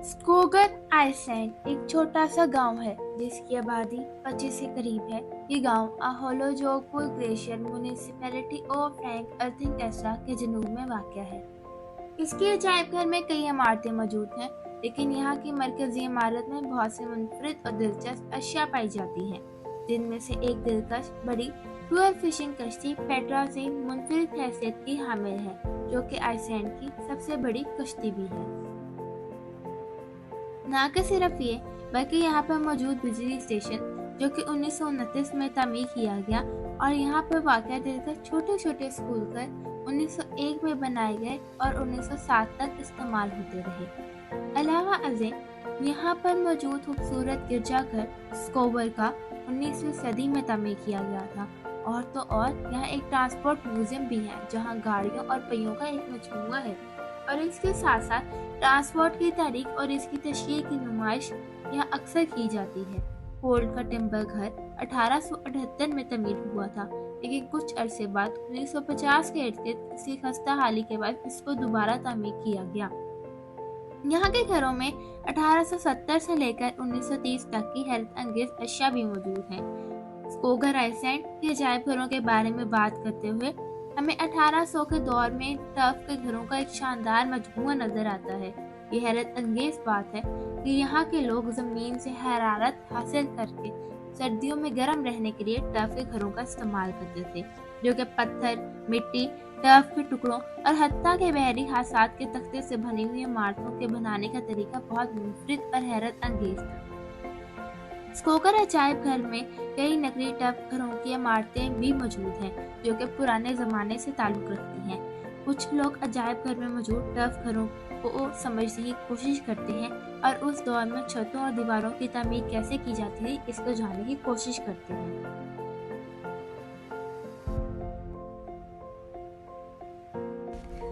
स्कोगर Iceland एक छोटा सा गांव है जिसकी आबादी 25 के करीब है। ये गांव अहोलोजोगपुर ग्लेशियर म्यूनिसिपैलिटी और फ्रैंक अर्थिंग एस्ट्रा के जनूब में वाक़ है। इसके अजायब घर में कई इमारतें मौजूद हैं, लेकिन यहाँ की मरकजी इमारत में बहुत से मुनफरिद और दिलचस्प अशिया पाई जाती हैं, जिनमें से एक दिलकश बड़ी टूर फिशिंग कश्ती पेट्रा से मुनफरिद हैसियत की हामिल है, जो कि आइसलैंड की सबसे बड़ी कश्ती भी है। न कि सिर्फ ये, बल्कि यहाँ पर मौजूद बिजली स्टेशन जो कि 1929 में तामीर किया गया और यहाँ पर वाक़या दिलकश छोटे छोटे स्कूल घर 1901 में बनाए गए और 1907 तक इस्तेमाल होते रहे। अलावा अज़ीम यहाँ पर मौजूद खूबसूरत गिरजाघर स्कोबर का 19वीं सदी में तामीर किया गया था। और तो और यहाँ एक ट्रांसपोर्ट म्यूजियम भी है जहाँ गाड़ियों और पहियों का एक मजमूआ है, और इसके साथ साथ ट्रांसपोर्ट की तारीख और इसकी तशकील की नुमाइश यहाँ अक्सर की जाती है। होल्ड का टिम्बर घर 1878 में तमीर हुआ था, लेकिन कुछ अरसे बाद 1950 के इर्द गिर्द किसी खस्ता हाली के बाद इसको दोबारा तामीर किया गया। यहाँ के घरों में 1870 से लेकर 1930 तक की हैरत अंगेज अशिया भी मौजूद हैं। स्कोगर आइसलैंड के अजायब घरों के बारे में बात करते हुए हमें 1800 के दौर में टफ के घरों का एक शानदार मजमूआ नजर आता है। ये हैरत अंगेज बात है कि यहाँ के लोग जमीन से हरारत हासिल करके सर्दियों में गर्म रहने के लिए टफ के घरों का इस्तेमाल करते थे, जो कि पत्थर, मिट्टी, टफ के टुकड़ों और हत्ता के बहरी हासात के तख्ते से बनी हुई इमारतों के बनाने का तरीका बहुत मुनफरिद और हैरत अंगेज था। स्कोगर अजायब घर में कई नकली टफ घरों की इमारतें भी मौजूद हैं, जो कि पुराने ज़माने से ताल्लुक़ रखती हैं। कुछ लोग अजायब घर में मौजूद टफ घरों को समझने की कोशिश करते हैं और उस दौर में छतों और दीवारों की तामीर कैसे की जाती थी इसको जानने की कोशिश करते हैं।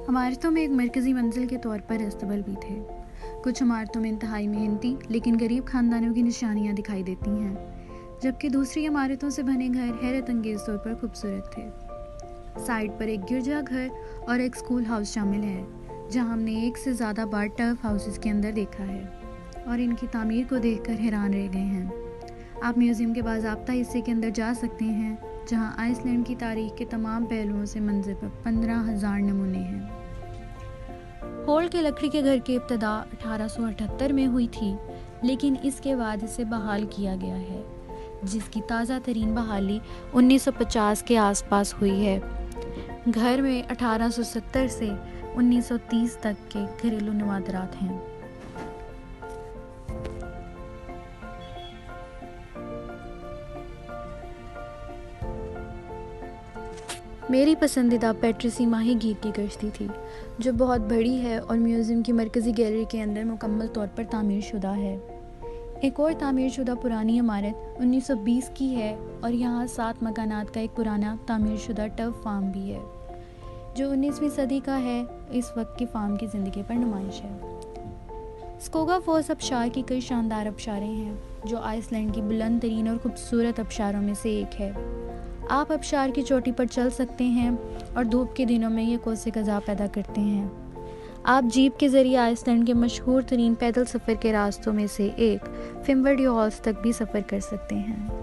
इमारतों में एक मरकजी मंजिल के तौर पर अस्तबल भी थे। कुछ इमारतों में इंतहाई मेहनती लेकिन गरीब खानदानों की निशानियां दिखाई देती हैं, जबकि दूसरी इमारतों से बने घर हैरत अंगेज तौर पर खूबसूरत थे। साइड पर एक गिरजा घर और एक स्कूल हाउस शामिल है, जहां हमने एक से ज़्यादा बार टफ हाउसेस के अंदर देखा है और इनकी तामीर को देखकर हैरान रह गए हैं। आप म्यूज़ियम के बाज़ाब्ता हिस्से के अंदर जा सकते हैं, जहां आइसलैंड की तारीख के तमाम पहलुओं से मंजर पर 15,000 नमूने हैं। होल्ड के लकड़ी के घर की इब्तदा 1878 में हुई थी, लेकिन इसके बाद इसे बहाल किया गया है, जिसकी ताज़ा तरीन बहाली 1950 के आसपास हुई है। घर में 1870 से 1930 तक के घरेलू नवादरात हैं। मेरी पसंदीदा पेट्रेसी माही गीर की कश्ती थी, जो बहुत बड़ी है और म्यूज़ियम की मरकज़ी गैलरी के अंदर मुकम्मल तौर पर तामीर शुदा है। एक और तामीर शुदा पुरानी इमारत 1920 की है और यहाँ 7 मकानात का एक पुराना तामीर शुदा टफ फार्म भी है, जो 19वीं सदी का है। इस वक्त की फार्म की ज़िंदगी पर नुमाइश है। स्कोगाफोस आबशार की कई शानदार आबशारें हैं, जो आइसलैंड की बुलंद तरीन और खूबसूरत आबशारों में से एक है। आप आबशार की चोटी पर चल सकते हैं और धूप के दिनों में ये कोसे ग़ज़ा पैदा करते हैं। आप जीप के ज़रिए आइसलैंड के मशहूर तरीन पैदल सफ़र के रास्तों में से एक फिम्बर्डी हॉल्स तक भी सफ़र कर सकते हैं।